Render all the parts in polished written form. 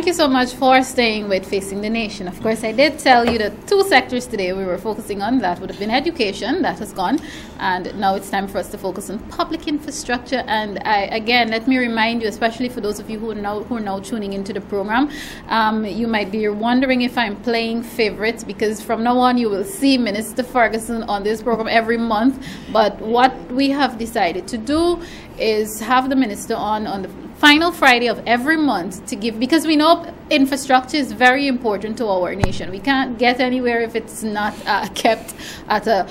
thank you so much for staying with Facing the Nation. Of course, I did tell you that 2 sectors today we were focusing on. That would have been education, that has gone, and now it's time for us to focus on public infrastructure. And again, let me remind you, especially for those of you who are now tuning into the program, you might be wondering if I'm playing favorites, because from now on you will see Minister Ferguson on this program every month. But what we have decided to do is have the minister on the final Friday of every month to give, because we know infrastructure is very important to our nation. We can't get anywhere if it's not kept at a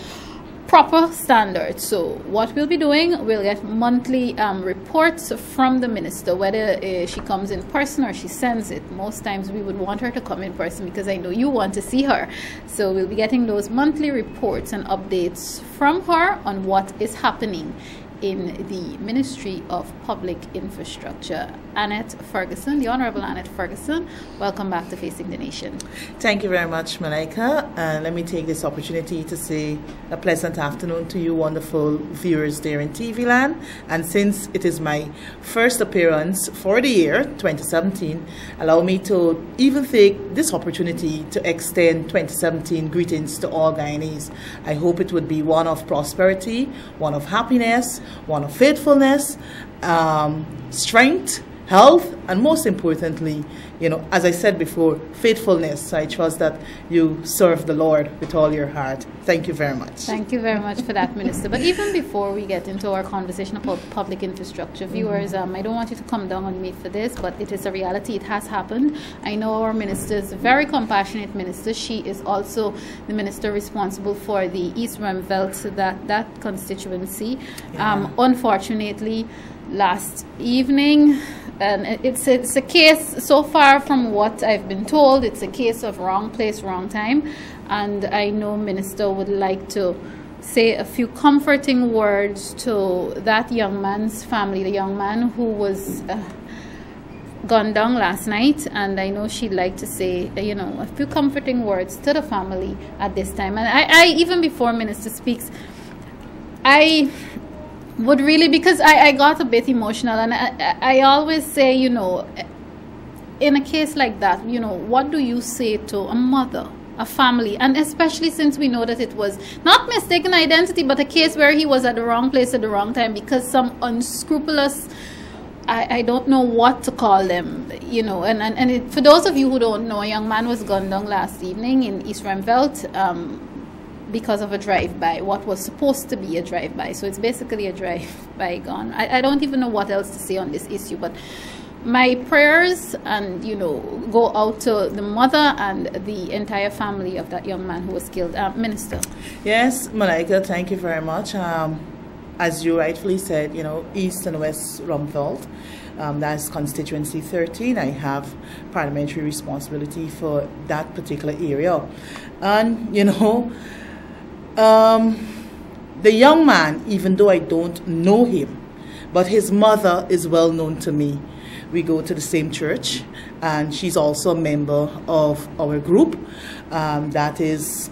proper standard. So what we'll be doing, we'll get monthly reports from the minister, whether she comes in person or she sends it. Most times we would want her to come in person because I know you want to see her. So we'll be getting those monthly reports and updates from her on what is happening in the Ministry of Public Infrastructure. Annette Ferguson, the Honorable Annette Ferguson, welcome back to Facing the Nation. Thank you very much, Malika. Let me take this opportunity to say a pleasant afternoon to you wonderful viewers there in TV land. And since it is my first appearance for the year 2017, allow me to even take this opportunity to extend 2017 greetings to all Guyanese. I hope it would be one of prosperity, one of happiness, one of faithfulness, strength, health, and most importantly, as I said before, faithfulness. I trust that you serve the Lord with all your heart. Thank you very much. Thank you very much for that, Minister. But even before we get into our conversation about public infrastructure, viewers, I don't want you to come down on me for this, but it is a reality. It has happened. I know our minister is a very compassionate minister. She is also the minister responsible for the East Ramsey, that constituency. Yeah. Unfortunately, last evening, and it's a case, so far from what I've been told, it's a case of wrong place, wrong time. And I know Minister would like to say a few comforting words to that young man's family, the young man who was gunned down last night. And I know she'd like to say, a few comforting words to the family at this time. And I even before Minister speaks, I would really, because I got a bit emotional, and I always say, in a case like that, what do you say to a mother, a family, and especially since we know that it was not mistaken identity, but a case where he was at the wrong place at the wrong time because some unscrupulous, I don't know what to call them, and for those of you who don't know, a young man was gunned down last evening in East Ramsey, because of a drive-by, what was supposed to be a drive-by. So it's basically a drive-by gun. I don't even know what else to say on this issue, but my prayers and go out to the mother and the entire family of that young man who was killed. Minister. Yes, Malika, thank you very much. As you rightfully said, East and West Ramsey, that's constituency 13. I have parliamentary responsibility for that particular area. And the young man, even though I don't know him, but his mother is well known to me. We go to the same church, and she's also a member of our group. That is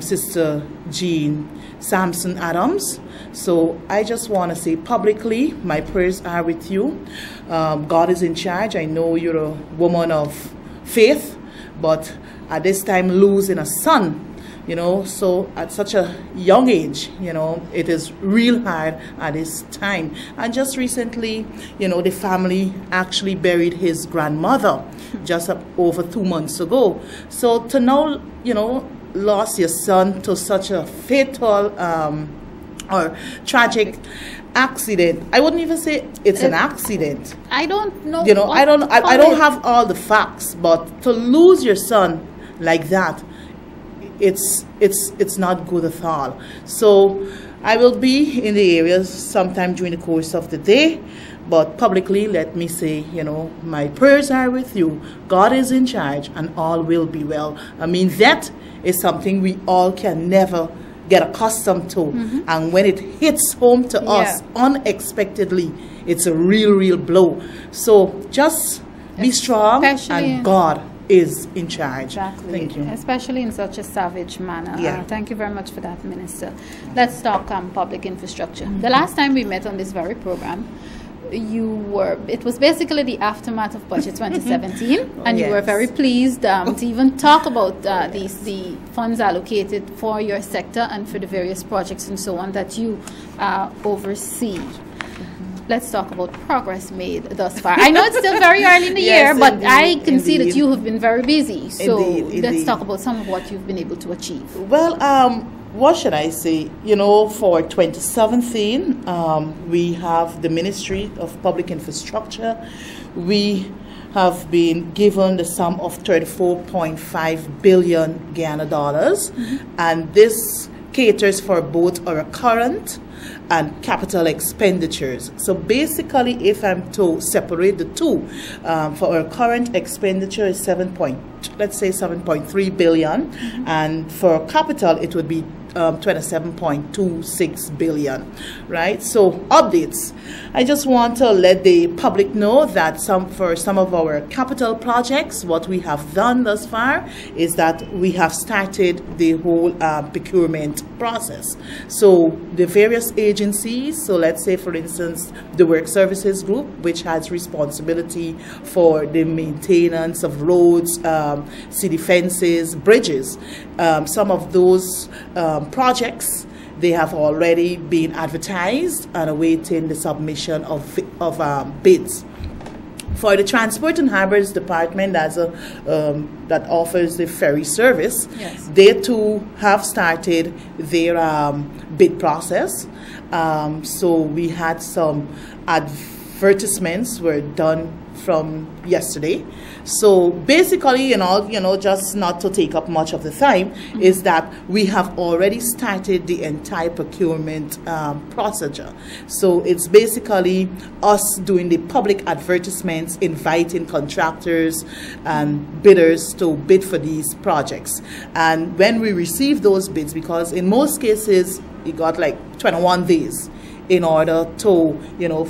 Sister Jean Sampson Adams. So I just want to say publicly, my prayers are with you. God is in charge. I know you're a woman of faith, but at this time losing a son, so at such a young age, it is real hard at this time. And just recently, the family actually buried his grandmother just over 2 months ago. So to now, lost your son to such a fatal or tragic accident. I wouldn't even say it's an accident. I don't know. I don't have all the facts, but to lose your son like that, it's not good at all. So I will be in the area sometime during the course of the day, but publicly let me say, my prayers are with you. God is in charge and all will be well. I mean, that is something we all can never get accustomed to. And when it hits home to us unexpectedly, it's a real blow. So just be strong, and God is in charge. Exactly. Thank you. Especially in such a savage manner. Thank you very much for that, Minister. Let's talk public infrastructure. The last time we met on this very program, it was basically the aftermath of Budget 2017, and you were Yes. very pleased to even talk about the funds allocated for your sector and for the various projects and so on that you oversee. Let's talk about progress made thus far. I know it's still very early in the Yes, year, but indeed, I can see that indeed. you have been very busy. So Indeed, let's indeed. talk about some of what you've been able to achieve. Well, what should I say? You know, for 2017, we have the Ministry of Public Infrastructure. We have been given the sum of 34.5 billion Ghana dollars, and this caters for both our current and capital expenditures. So basically, if I'm to separate the two, for our current expenditure is 7.3 billion, and for capital it would be 27.26 billion, right? So updates. I just want to let the public know that for some of our capital projects, what we have done thus far is that we have started the whole procurement process. So the various agencies, so let's say for instance the Work Services Group, which has responsibility for the maintenance of roads, city fences, bridges, some of those projects, they have already been advertised and awaiting the submission of bids. For the Transport and Harbors Department, that offers the ferry service, Yes. they too have started their bid process. So we had some advertisements were done from yesterday. So basically, just not to take up much of the time, is that we have already started the entire procurement procedure. So it's basically us doing the public advertisements, inviting contractors and bidders to bid for these projects. And when we receive those bids, because in most cases, we got like 21 days in order to,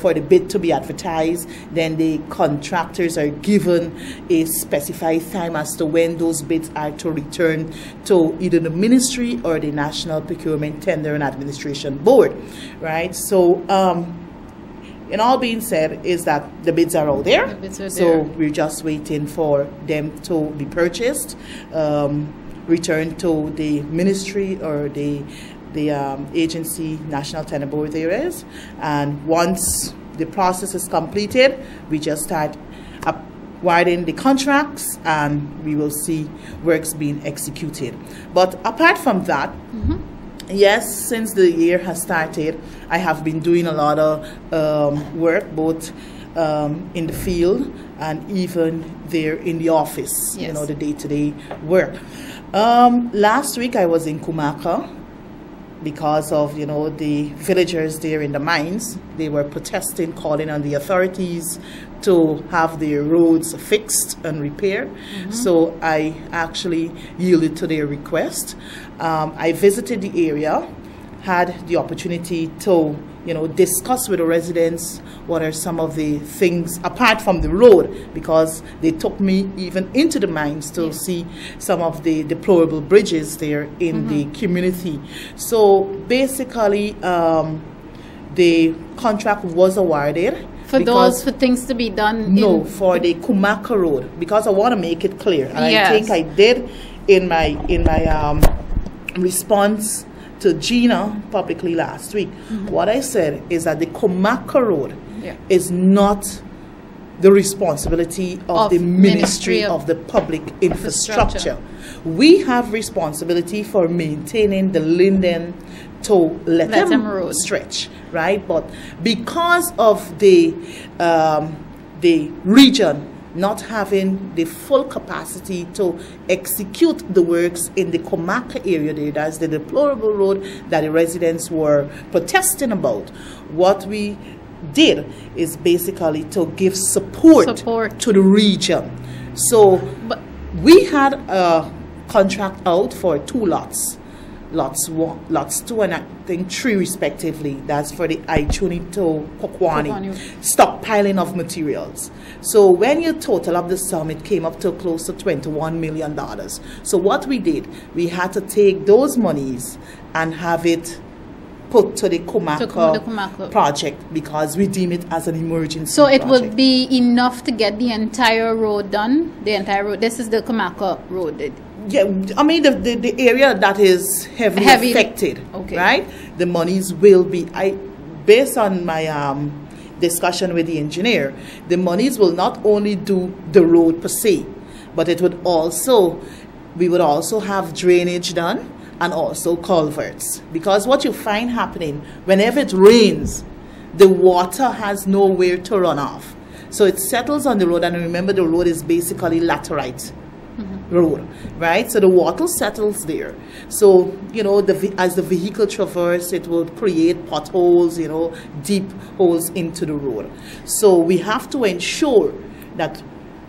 for the bid to be advertised, then the contractors are given a specified time as to when those bids are to return to either the ministry or the National Procurement Tender and Administration Board, right? So, in all being said, is that the bids are out there. The bids are so there. we're just waiting for them to be purchased, returned to the ministry or the agency, National Tender Board there is, and once the process is completed, we just start awarding the contracts and we will see works being executed. But apart from that, yes, since the year has started, I have been doing a lot of work, both in the field and even there in the office, Yes. the day-to-day work. Last week I was in Kumaka, because of, the villagers there in the mines. They were protesting, calling on the authorities to have their roads fixed and repaired. So I actually yielded to their request. I visited the area, had the opportunity to, discuss with the residents what are some of the things apart from the road, because they took me even into the mines to see some of the deplorable bridges there in the community. So basically, the contract was awarded. For things to be done? No, for the Kumaka Road, because I want to make it clear, and Yes. I think I did in my response to Gina publicly last week. What I said is that the Kumaka Road is not the responsibility of the Ministry of the Public Infrastructure. We have responsibility for maintaining the Linden to Lethem Road stretch, right? But because of the region not having the full capacity to execute the works in the Kumaka area there, that's the deplorable road that the residents were protesting about, what we did is basically to give support to the region. So we had a contract out for 2 lots. Lots 2 and I think 3 respectively. That's for the Aichuni to Kokwani stockpiling of materials. So when you total up the sum, it came up to close to $21 million. So what we did, we had to take those monies and have it put to the Kumaka project because we deem it as an emergency. So it project. would be enough to get the entire road done? The entire road? This is the Kumaka road? Yeah, I mean the area that is heavily affected, okay. Right? The monies will be, based on my discussion with the engineer, the monies will not only do the road per se, but it would also, we would also have drainage done and also culverts. Because what you find happening, whenever it rains, the water has nowhere to run off. So it settles on the road, and remember the road is basically laterite. Road, right? So the water settles there. So, you know, as the vehicle traverses, it will create potholes, you know, deep holes into the road. So we have to ensure that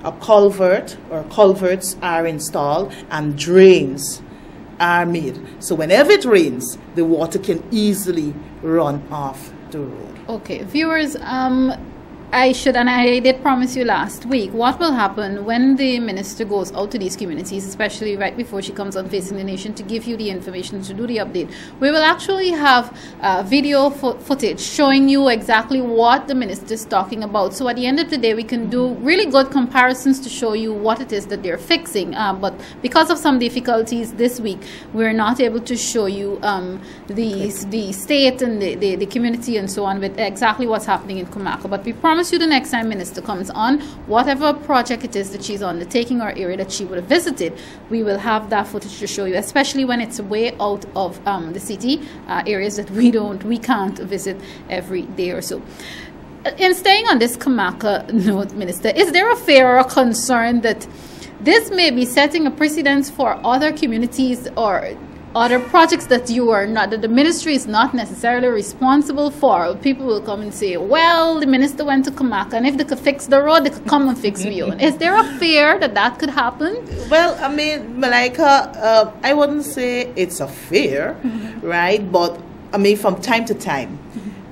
a culvert or culverts are installed and drains are made. So whenever it rains, the water can easily run off the road. Okay, viewers, I did promise you last week what will happen when the minister goes out to these communities, especially right before she comes on Facing the Nation to give you the information to do the update. We will actually have video footage showing you exactly what the minister is talking about. So at the end of the day, we can do really good comparisons to show you what it is that they're fixing. But because of some difficulties this week, we're not able to show you the state and the community and so on with exactly what's happening in Kumaka. But we promise you the next time minister comes on, whatever project it is that she's undertaking or area that she would have visited, we will have that footage to show you, especially when it's way out of the city, areas that we can't visit every day or so. In staying on this Kumaka note, minister, is there a fear or a concern that this may be setting a precedence for other communities or other projects that that the ministry is not necessarily responsible for? People will come and say, well, the minister went to Kumaka, and if they could fix the road, they could come and fix my own. Is there a fear that that could happen? Well, I mean, Malika, I wouldn't say it's a fear, right? But, I mean, from time to time,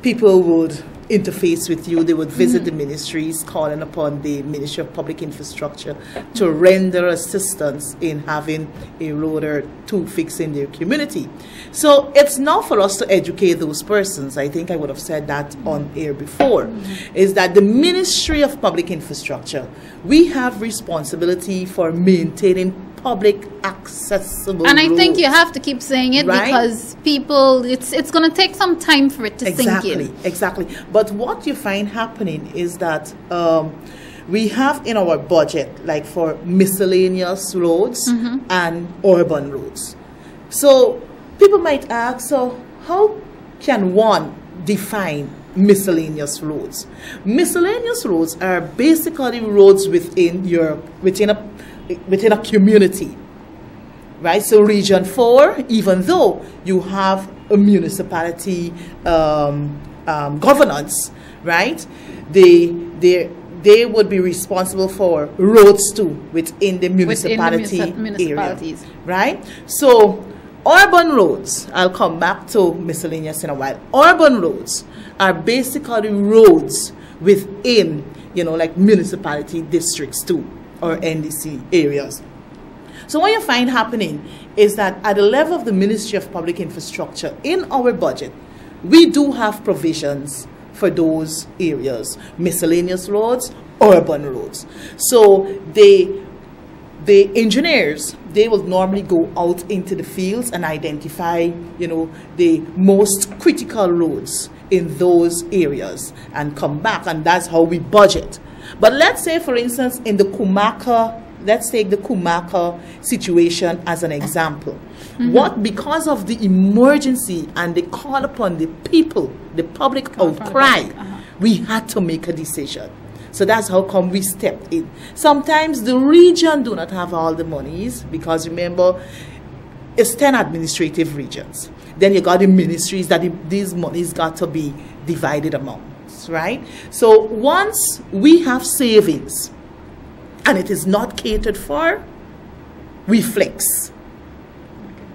people would interface with you. They would visit the ministries, calling upon the Ministry of Public Infrastructure to render assistance in having a road or two fixed in their community. So it's not for us to educate those persons. I think I would have said that on air before, is that the Ministry of Public Infrastructure, we have responsibility for maintaining public accessible and I roads. think you have to keep saying it, right? Because people, it's going to take some time for it to sink in. Exactly. But what you find happening is that we have in our budget, like for miscellaneous roads and urban roads. So people might ask, so how can one define miscellaneous roads? Miscellaneous roads are basically roads within a community, right? So Region 4, even though you have a municipality governance, right? They would be responsible for roads too within the municipality area, right? So urban roads, I'll come back to miscellaneous in a while. Urban roads are basically roads within, you know, like municipality districts too, or NDC areas. So what you find happening is that at the level of the Ministry of Public Infrastructure, in our budget, we do have provisions for those areas, miscellaneous roads, urban roads. So the engineers, they will normally go out into the fields and identify, you know, the most critical roads in those areas and come back, and that's how we budget. But let's say, for instance, in the Kumaka, let's take the Kumaka situation as an example. Because of the emergency and the call upon the people, the public outcry, we had to make a decision. So that's how come we stepped in. Sometimes the region do not have all the monies, because remember, it's 10 administrative regions. Then you got the ministries that these monies got to be divided among. Right? So once we have savings and it is not catered for, we flex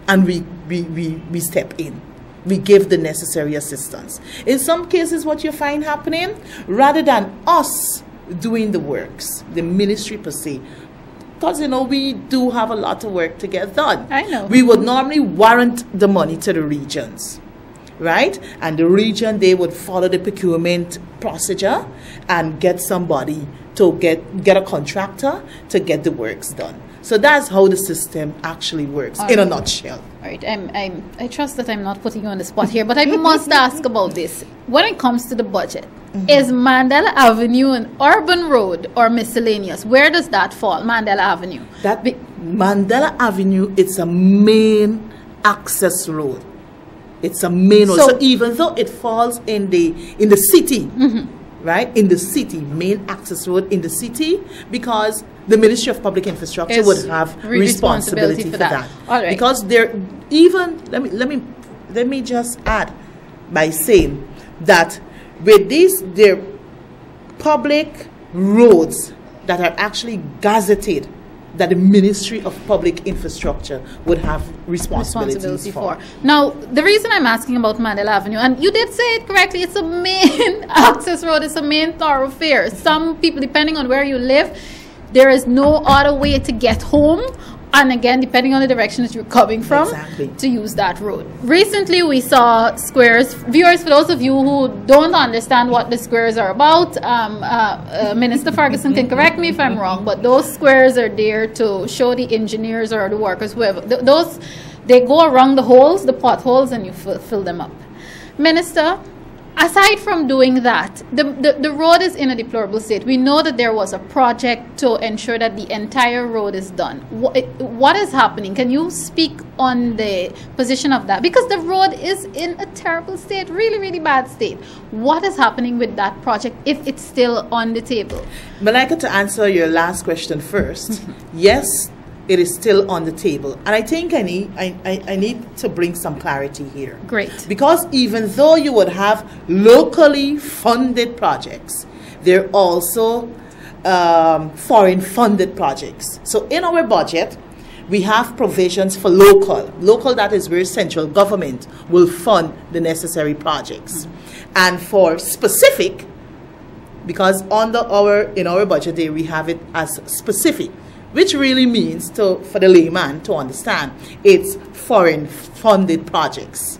and we step in. We give the necessary assistance. In some cases, what you find happening, rather than us doing the works, the ministry per se, because, you know, we do have a lot of work to get done. I know. We would normally warrant the money to the regions. right? And the region, they would follow the procurement procedure and get somebody to get a contractor to get the works done. So that's how the system actually works in a nutshell. All right, I trust that I'm not putting you on the spot here, but I must ask about this. When it comes to the budget, is Mandela Avenue an urban road or miscellaneous? Where does that fall, Mandela Avenue? Mandela Avenue, it's a main access road. It's a main road. So even though it falls in the city, right? In the city, main access road in the city, because the Ministry of Public Infrastructure would have responsibility for that. All right. Because let me just add by saying that with these, they're public roads that are actually gazetted, that the Ministry of Public Infrastructure would have responsibility for. Now, the reason I'm asking about Mandela Avenue, and you did say it correctly, it's a main access road, it's a main thoroughfare. Some people, depending on where you live, there is no other way to get home, and again, depending on the direction that you're coming from, to use that road. Recently, we saw squares. Viewers, for those of you who don't understand what the squares are about, Minister Ferguson can correct me if I'm wrong, but those squares are there to show the engineers or the workers, whoever, they go around the holes, the potholes, and you fill them up. Minister, aside from doing that, the road is in a deplorable state. We know that there was a project to ensure that the entire road is done. What is happening? Can you speak on the position of that? Because the road is in a terrible state, really, really bad state. What is happening with that project if it's still on the table? Malika, to answer your last question first, yes, it is still on the table. And I think I need to bring some clarity here. Great. Because even though you would have locally funded projects, there are also foreign funded projects. So in our budget, we have provisions for local. Local, that is where central government will fund the necessary projects. And for specific, because in our budget there, we have it as specific, which really means, for the layman to understand, it's foreign funded projects.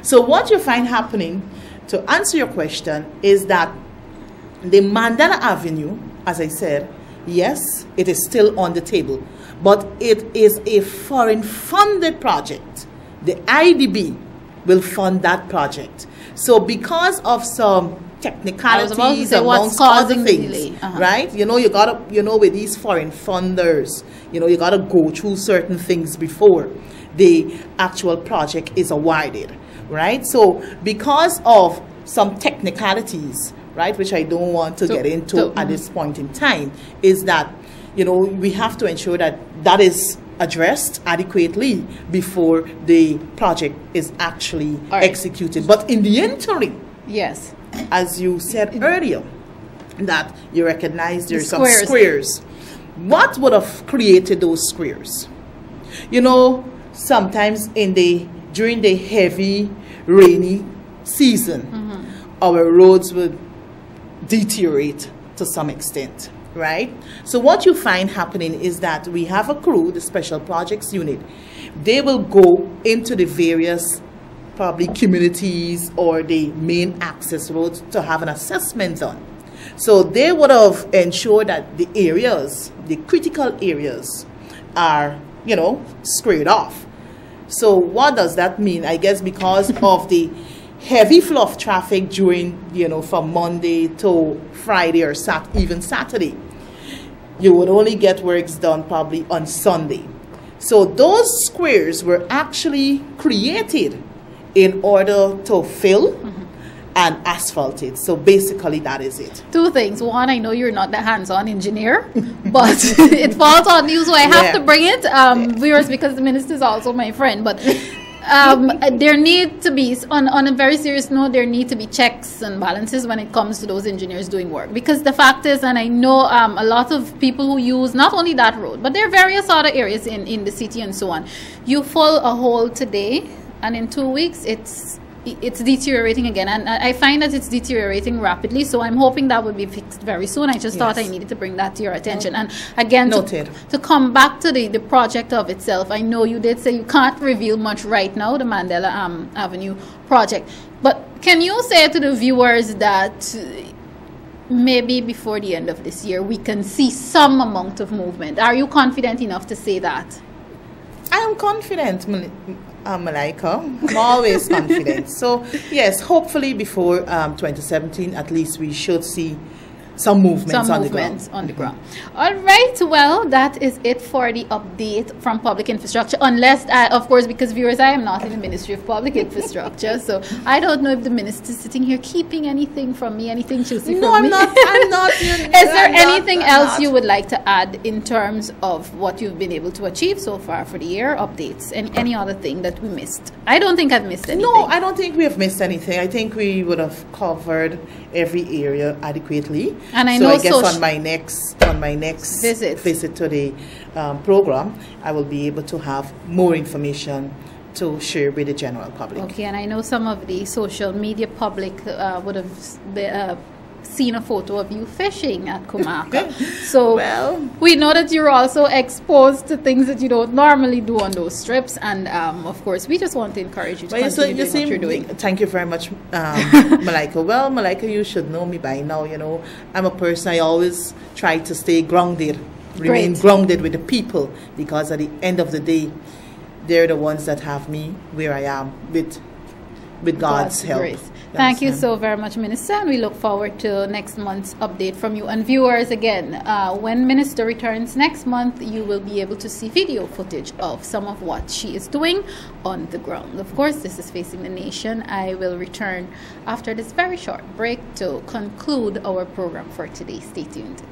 So what you find happening, to answer your question, is that the Mandela Avenue, as I said, yes, it is still on the table, but it is a foreign funded project. The IDB will fund that project. So because of some technicalities amongst other things, right? You know, with these foreign funders, you gotta go through certain things before the actual project is awarded, right? So because of some technicalities, right, which I don't want to get into at this point in time, is that, we have to ensure that that is addressed adequately before the project is actually executed. But in the interim, yes, as you said earlier, that you recognize there's some squares. What would have created those squares? Sometimes during the heavy rainy season, our roads would deteriorate to some extent, right? So what you find happening is that we have a crew, the Special Projects Unit. They will go into the various probably communities or the main access roads to have an assessment done. So they would have ensured that the areas, the critical areas, are, squared off. So what does that mean? I guess because of the heavy flow of traffic during, from Monday to Friday or even Saturday, you would only get works done probably on Sunday. So those squares were actually created in order to fill and asphalt it. So basically that is it. Two things. One, I know you're not the hands-on engineer, but it falls on you, so I have to bring it, viewers, because the minister is also my friend. But there need to be, on a very serious note, there need to be checks and balances when it comes to those engineers doing work. Because the fact is, and I know a lot of people who use not only that road, but there are various other areas in the city and so on. You fill a hole today, and in 2 weeks, it's it's deteriorating again, and I find that it's deteriorating rapidly, so I'm hoping that will be fixed very soon. I just thought I needed to bring that to your attention. And again, to come back to the project of itself, I know you did say you can't reveal much right now, the Mandela Avenue project, but can you say to the viewers that maybe before the end of this year we can see some amount of movement? Are you confident enough to say that? I am confident, Malika. I'm always confident. So, yes, hopefully before 2017, at least we should see some movements on the ground. All right, well, that is it for the update from public infrastructure, unless, of course, because viewers, I am not in the Ministry of Public Infrastructure, so I don't know if the minister is sitting here keeping anything from me, anything juicy from me. No, I'm not. Is there anything else you would like to add in terms of what you've been able to achieve so far for the year, updates, and any other thing that we missed? I don't think I've missed anything. No, I don't think we have missed anything. I think we would have covered every area adequately. And I know, I guess on my next visit to the program, I will be able to have more information to share with the general public. Okay, and I know some of the social media public would have seen a photo of you fishing at Kumaka. So we know that you're also exposed to things that you don't normally do on those trips, and of course we just want to encourage you to continue doing what you're doing. Thank you very much, Malika. Well, Malika, you should know me by now. You know, I'm a person, I always try to stay grounded, remain grounded with the people, because at the end of the day, they're the ones that have me where I am with God's help. Grace. Thank you so very much, Minister, and we look forward to next month's update from you. And viewers, again, when Minister returns next month, you will be able to see video footage of some of what she is doing on the ground. Of course, this is Facing the Nation. I will return after this very short break to conclude our program for today. Stay tuned.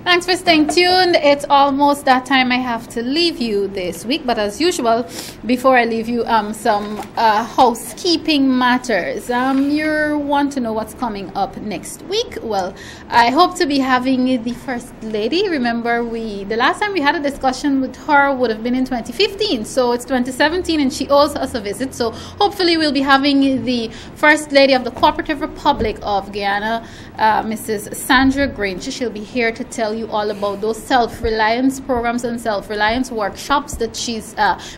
Thanks for staying tuned. It's almost that time I have to leave you this week, but as usual, before I leave you, some housekeeping matters. You want to know what's coming up next week? Well, I hope to be having the First Lady. Remember, the last time we had a discussion with her would have been in 2015, so it's 2017 and she owes us a visit. So hopefully we'll be having the First Lady of the Cooperative Republic of Guyana, Mrs. Sandra Grange. She'll be here to tell you all about those self-reliance programs and self-reliance workshops that she's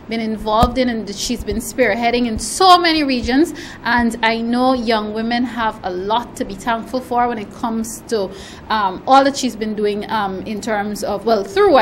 been involved in and that she's been spearheading in so many regions. And I know young women have a lot to be thankful for when it comes to all that she's been doing in terms of, well, through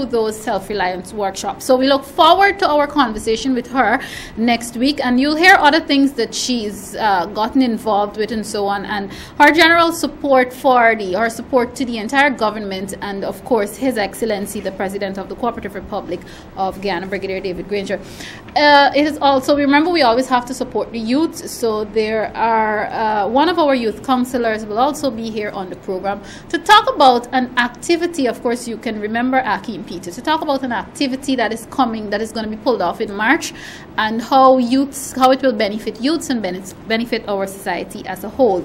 those self-reliance workshops. So we look forward to our conversation with her next week, and you'll hear other things that she's gotten involved with and so on, and her general support her support to the entire government, and of course His Excellency the President of the Cooperative Republic of Guyana, Brigadier David Granger. It is also, remember, we always have to support the youth, so there are one of our youth councillors will also be here on the program to talk about an activity. Of course, you can remember Akeem Peter, to talk about an activity that is coming, that is going to be pulled off in March, and how it will benefit youths and benefit our society as a whole.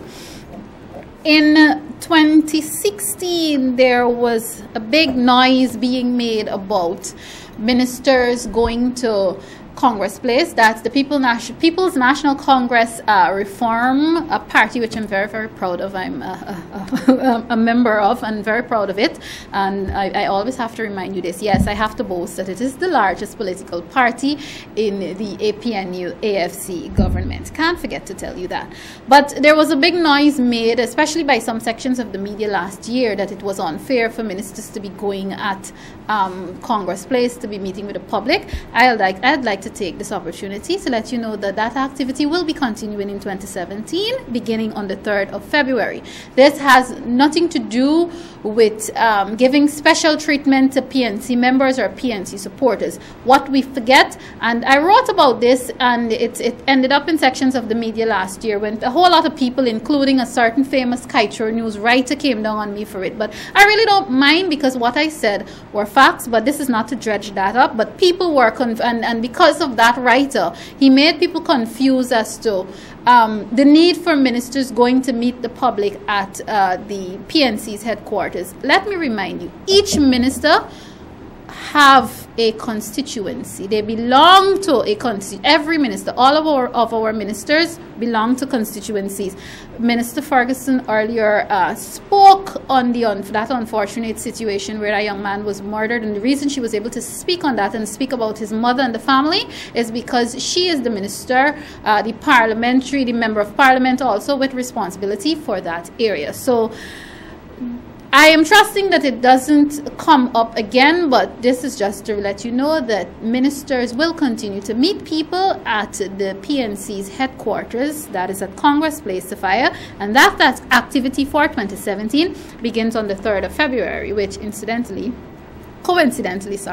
In 2016, there was a big noise being made about ministers going to Congress Place. That's the People's National Congress Reform, a party which I'm very, very proud of. I'm a member of and very proud of it. And I always have to remind you this. Yes, I have to boast that it is the largest political party in the APNU+AFC government. Can't forget to tell you that. But there was a big noise made, especially by some sections of the media last year, that it was unfair for ministers to be going at Congress Place to be meeting with the public. I'd like to take this opportunity to let you know that that activity will be continuing in 2017, beginning on the 3rd of February. This has nothing to do with giving special treatment to PNC members or PNC supporters. What we forget, and I wrote about this, and it ended up in sections of the media last year when a whole lot of people, including a certain famous Kitro News writer, came down on me for it. But I really don't mind, because what I said were facts, but this is not to dredge that up. But people were, and because of that writer, he made people confused as to the need for ministers going to meet the public at the PNC's headquarters. Let me remind you, each minister have a constituency. They belong to a every minister, all of our ministers belong to constituencies. Minister Ferguson earlier spoke on that unfortunate situation where a young man was murdered, and the reason she was able to speak on that and speak about his mother and the family is because she is the minister, the member of parliament also with responsibility for that area. So I am trusting that it doesn't come up again, but this is just to let you know that ministers will continue to meet people at the PNC's headquarters, that is at Congress Place, Sophia, and that activity for 2017 begins on the 3rd of February, which coincidentally,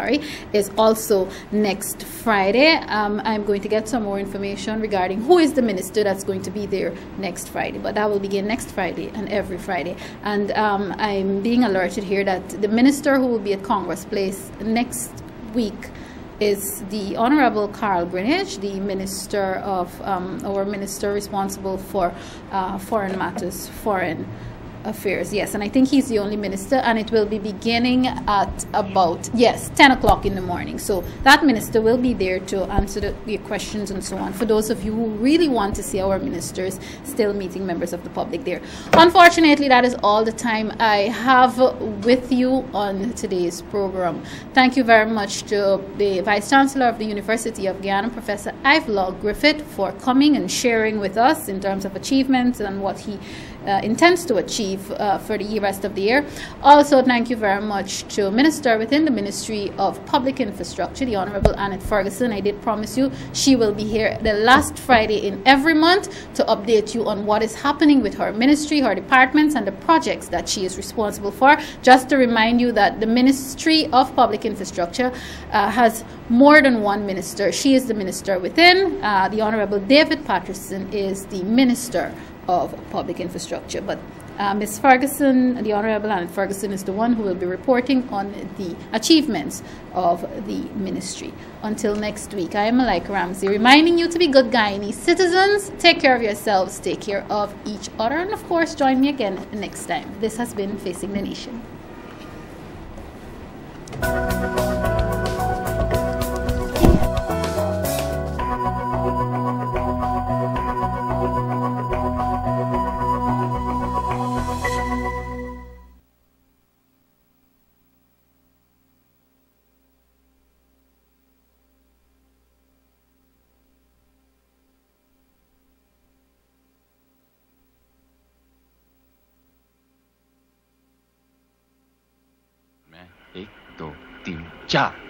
is also next Friday. I'm going to get some more information regarding who is the minister that's going to be there next Friday, but that will begin next Friday and every Friday. And I'm being alerted here that the minister who will be at Congress Place next week is the Honorable Carl Greenwich, the minister of our minister responsible for foreign matters, foreign affairs. Yes, and I think he's the only minister, and it will be beginning at about 10 o'clock in the morning. So that minister will be there to answer the questions and so on, for those of you who really want to see our ministers still meeting members of the public there. Unfortunately, that is all the time I have with you on today's program. Thank you very much to the Vice Chancellor of the University of Guyana, Professor Ivelaw Griffith, for coming and sharing with us in terms of achievements and what he intends to achieve for the rest of the year. Also, thank you very much to Minister within the Ministry of Public Infrastructure, the Honorable Annette Ferguson. I did promise you she will be here the last Friday in every month to update you on what is happening with her ministry, her departments, and the projects that she is responsible for. Just to remind you that the Ministry of Public Infrastructure has more than one minister. She is the minister within. The Honorable David Patterson is the Minister of Public Infrastructure. But Ms. Ferguson, the Honorable Annette Ferguson, is the one who will be reporting on the achievements of the ministry. Until next week, I am Malika Ramsey, reminding you to be good Guyanese citizens. Take care of yourselves, take care of each other, and of course, join me again next time. This has been Facing the Nation. एक दो तीन चार